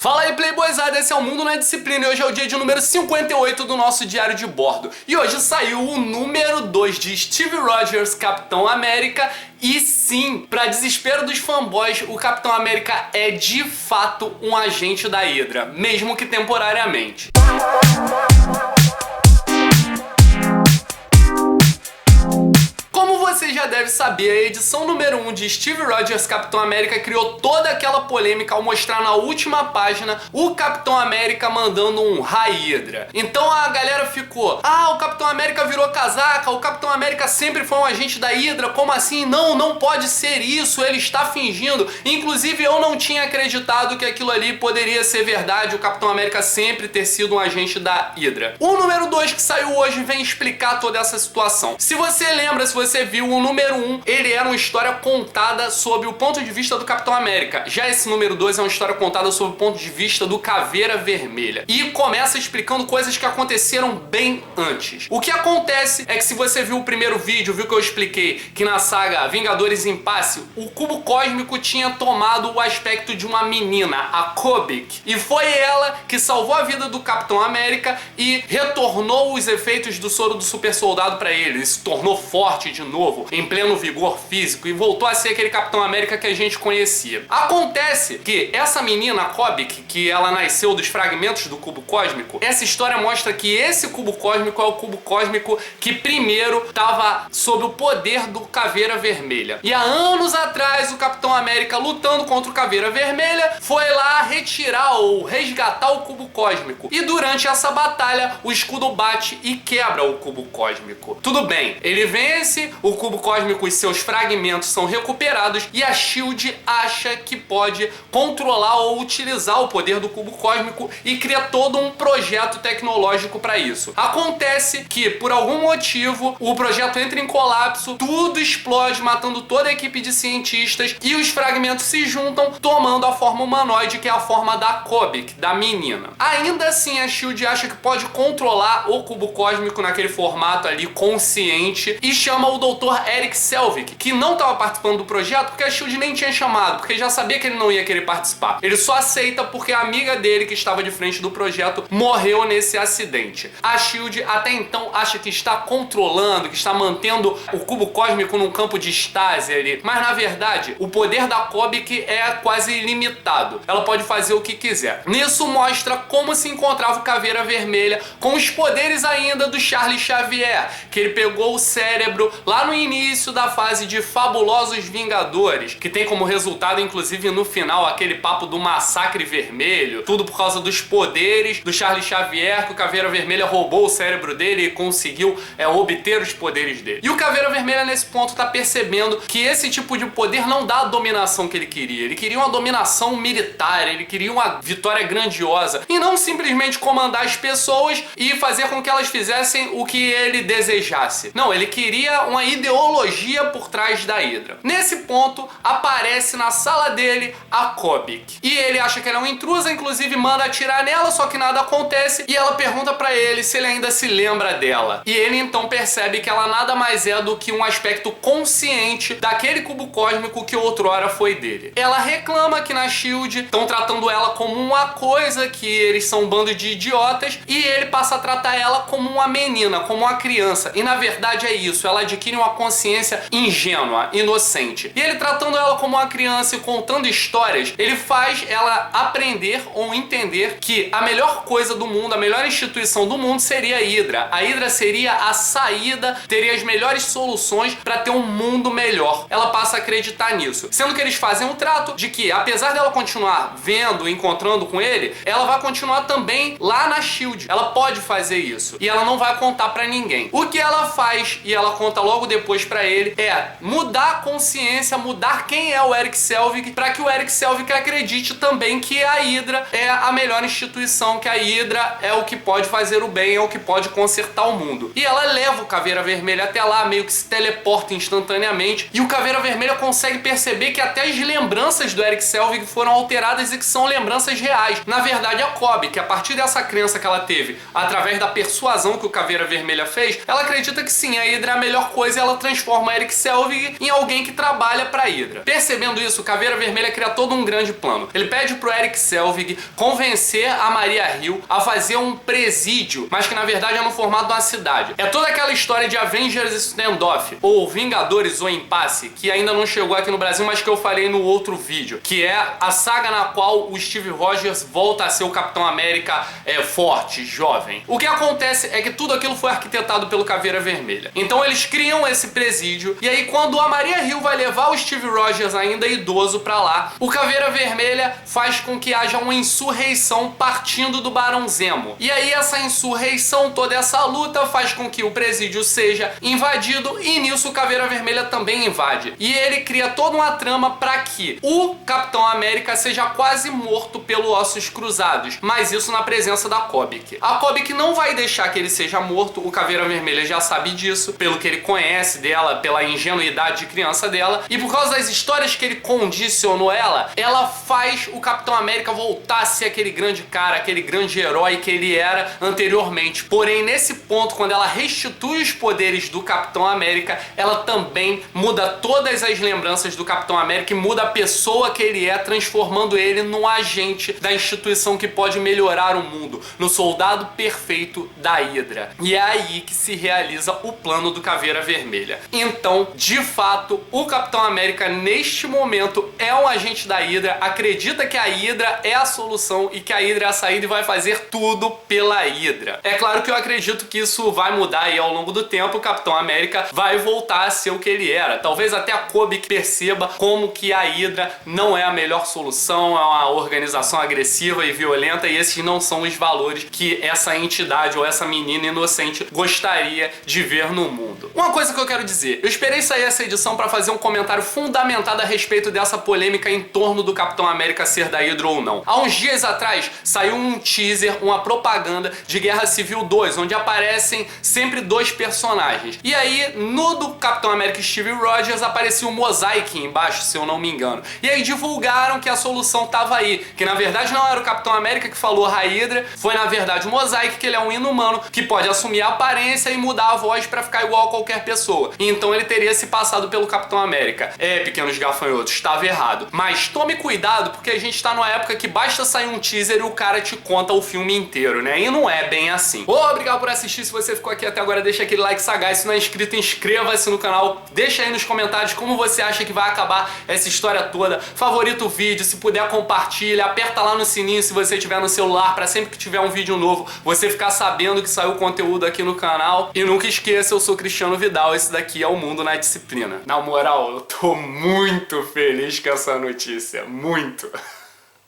Fala aí, playboyzada, esse é o Mundo na Disciplina e hoje é o dia de número 58 do nosso diário de bordo. E hoje saiu o número 2 de Steve Rogers, Capitão América, e sim, pra desespero dos fanboys, o Capitão América é de fato um agente da Hydra, mesmo que temporariamente. Como você já deve saber, a edição número 1 de Steve Rogers Capitão América criou toda aquela polêmica ao mostrar na última página o Capitão América mandando um Hydra. Então a galera ficou, o Capitão América virou casaca, o Capitão América sempre foi um agente da Hydra, como assim? Não pode ser isso, ele está fingindo. Inclusive eu não tinha acreditado que aquilo ali poderia ser verdade, o Capitão América sempre ter sido um agente da Hydra. O número 2 que saiu hoje vem explicar toda essa situação. Se você lembra, se você viu o número 1, ele era uma história contada sob o ponto de vista do Capitão América. Já esse número 2 é uma história contada sob o ponto de vista do Caveira Vermelha. E começa explicando coisas que aconteceram bem antes. O que acontece é que se você viu o primeiro vídeo, viu que eu expliquei que na saga Vingadores Impasse, o cubo cósmico tinha tomado o aspecto de uma menina, a Kobik. E foi ela que salvou a vida do Capitão América e retornou os efeitos do soro do super soldado pra ele. Ele se tornou forte de novo, em pleno vigor físico, e voltou a ser aquele Capitão América que a gente conhecia. Acontece que essa menina, a Kobik, que ela nasceu dos fragmentos do cubo cósmico, essa história mostra que esse cubo cósmico é o cubo cósmico que primeiro estava sob o poder do Caveira Vermelha. E há anos atrás, o Capitão América, lutando contra o Caveira Vermelha, foi lá retirar ou resgatar o cubo cósmico. E durante essa batalha, o escudo bate e quebra o cubo cósmico. Tudo bem, ele vence, o cubo cósmico e seus fragmentos são recuperados e a SHIELD acha que pode controlar ou utilizar o poder do cubo cósmico e cria todo um projeto tecnológico para isso. Acontece que, por algum motivo, o projeto entra em colapso, tudo explode, matando toda a equipe de cientistas e os fragmentos se juntam, tomando a forma humanoide, que é a forma da Kobik, da menina. Ainda assim, a SHIELD acha que pode controlar o cubo cósmico naquele formato ali consciente e chama o Dr. Eric Selvig, que não estava participando do projeto porque a SHIELD nem tinha chamado, porque já sabia que ele não ia querer participar. Ele só aceita porque a amiga dele, que estava de frente do projeto, morreu nesse acidente. A SHIELD até então acha que está controlando, que está mantendo o cubo cósmico num campo de estase ali, mas na verdade o poder da Kobik é quase ilimitado. Ela pode fazer o que quiser. Nisso mostra como se encontrava o Caveira Vermelha com os poderes ainda do Charles Xavier, que ele pegou o cérebro lá no início da fase de Fabulosos Vingadores, que tem como resultado, inclusive no final, aquele papo do massacre vermelho, tudo por causa dos poderes do Charles Xavier, que o Caveira Vermelha roubou o cérebro dele e conseguiu obter os poderes dele. E o Caveira Vermelha nesse ponto tá percebendo que esse tipo de poder não dá a dominação que ele queria. Ele queria uma dominação militar, ele queria uma vitória grandiosa e não simplesmente comandar as pessoas e fazer com que elas fizessem o que ele desejasse. Não, ele queria uma ideologia por trás da Hydra. Nesse ponto, aparece na sala dele a Kobik. E ele acha que ela é uma intrusa, inclusive manda atirar nela, só que nada acontece e ela pergunta pra ele se ele ainda se lembra dela. E ele então percebe que ela nada mais é do que um aspecto consciente daquele cubo cósmico que outrora foi dele. Ela reclama que na SHIELD estão tratando ela como uma coisa, que eles são um bando de idiotas, e ele passa a tratar ela como uma menina, como uma criança. E na verdade é isso, ela adquire uma consciência ingênua, inocente. E ele tratando ela como uma criança e contando histórias, ele faz ela aprender ou entender que a melhor coisa do mundo, a melhor instituição do mundo seria a Hydra. A Hydra seria a saída, teria as melhores soluções para ter um mundo melhor. Ela passa a acreditar nisso. Sendo que eles fazem um trato de que, apesar dela continuar vendo, encontrando com ele, ela vai continuar também lá na SHIELD. Ela pode fazer isso. E ela não vai contar pra ninguém. O que ela faz, e ela conta logo depois pra ele, é mudar a consciência, mudar quem é o Eric Selvig, pra que o Eric Selvig acredite também que a Hydra é a melhor instituição, que a Hydra é o que pode fazer o bem, é o que pode consertar o mundo. E ela leva o Caveira Vermelha até lá, meio que se teleporta instantaneamente, e o Caveira Vermelha consegue perceber que até as lembranças do Eric Selvig foram alteradas e que são lembranças reais. Na verdade, a Kobik, a partir dessa crença que ela teve, através da persuasão que o Caveira Vermelha fez, ela acredita que sim, a Hydra é a melhor coisa e ela ela transforma Erik Selvig em alguém que trabalha pra Hydra. Percebendo isso, o Caveira Vermelha cria todo um grande plano. Ele pede pro Erik Selvig convencer a Maria Hill a fazer um presídio, mas que na verdade é no formato de uma cidade. É toda aquela história de Avengers Standoff, ou Vingadores ou Impasse, que ainda não chegou aqui no Brasil, mas que eu falei no outro vídeo, que é a saga na qual o Steve Rogers volta a ser o Capitão América forte, jovem. O que acontece é que tudo aquilo foi arquitetado pelo Caveira Vermelha. Então eles criam esse presídio, e aí quando a Maria Hill vai levar o Steve Rogers ainda idoso pra lá, o Caveira Vermelha faz com que haja uma insurreição partindo do Barão Zemo. E aí essa insurreição, toda essa luta faz com que o presídio seja invadido, e nisso o Caveira Vermelha também invade. E ele cria toda uma trama para que o Capitão América seja quase morto pelo Ossos Cruzados, mas isso na presença da Kobik. A Kobik não vai deixar que ele seja morto, o Caveira Vermelha já sabe disso, pelo que ele conhece dela, pela ingenuidade de criança dela, e por causa das histórias que ele condicionou ela faz o Capitão América voltar a ser aquele grande cara, aquele grande herói que ele era anteriormente. Porém, nesse ponto, quando ela restitui os poderes do Capitão América, ela também muda todas as lembranças do Capitão América e muda a pessoa que ele é, transformando ele num agente da instituição que pode melhorar o mundo, no soldado perfeito da Hydra. E é aí que se realiza o plano do Caveira Vermelha. Então, de fato, o Capitão América neste momento é um agente da Hydra, acredita que a Hydra é a solução e que a Hydra é a saída e vai fazer tudo pela Hydra. É claro que eu acredito que isso vai mudar aí ao longo do tempo, o Capitão América vai voltar a ser o que ele era. Talvez até a Kobik perceba como que a Hydra não é a melhor solução, é uma organização agressiva e violenta, e esses não são os valores que essa entidade ou essa menina inocente gostaria de ver no mundo. Uma coisa que eu quero dizer, eu esperei sair essa edição para fazer um comentário fundamentado a respeito dessa polêmica em torno do Capitão América ser da Hydra ou não. Há uns dias atrás saiu um teaser, uma propaganda de Guerra Civil 2, onde aparecem sempre dois personagens. E aí, no do Capitão América Steve Rogers, aparecia um Mosaic embaixo, se eu não me engano. E aí divulgaram que a solução tava aí, que na verdade não era o Capitão América que falou a Hydra, foi na verdade o Mosaic, que ele é um inumano que pode assumir a aparência e mudar a voz pra ficar igual a qualquer pessoa. E então ele teria se passado pelo Capitão América. Pequenos gafanhotos, estava errado. Mas tome cuidado, porque a gente tá numa época que basta sair um teaser e o cara te conta o filme inteiro, né? E não é bem assim. Obrigado por assistir, se você ficou aqui até agora, deixa aquele like sagaz, se não é inscrito, inscreva-se no canal, deixa aí nos comentários como você acha que vai acabar essa história toda, favorita o vídeo, se puder compartilha, aperta lá no sininho se você tiver no celular, pra sempre que tiver um vídeo novo, você ficar sabendo que saiu conteúdo aqui no canal. E nunca esqueça, eu sou Cristiano Vidal, esse daqui é o Mundo na Disciplina. Na moral, eu tô muito feliz com essa notícia, muito.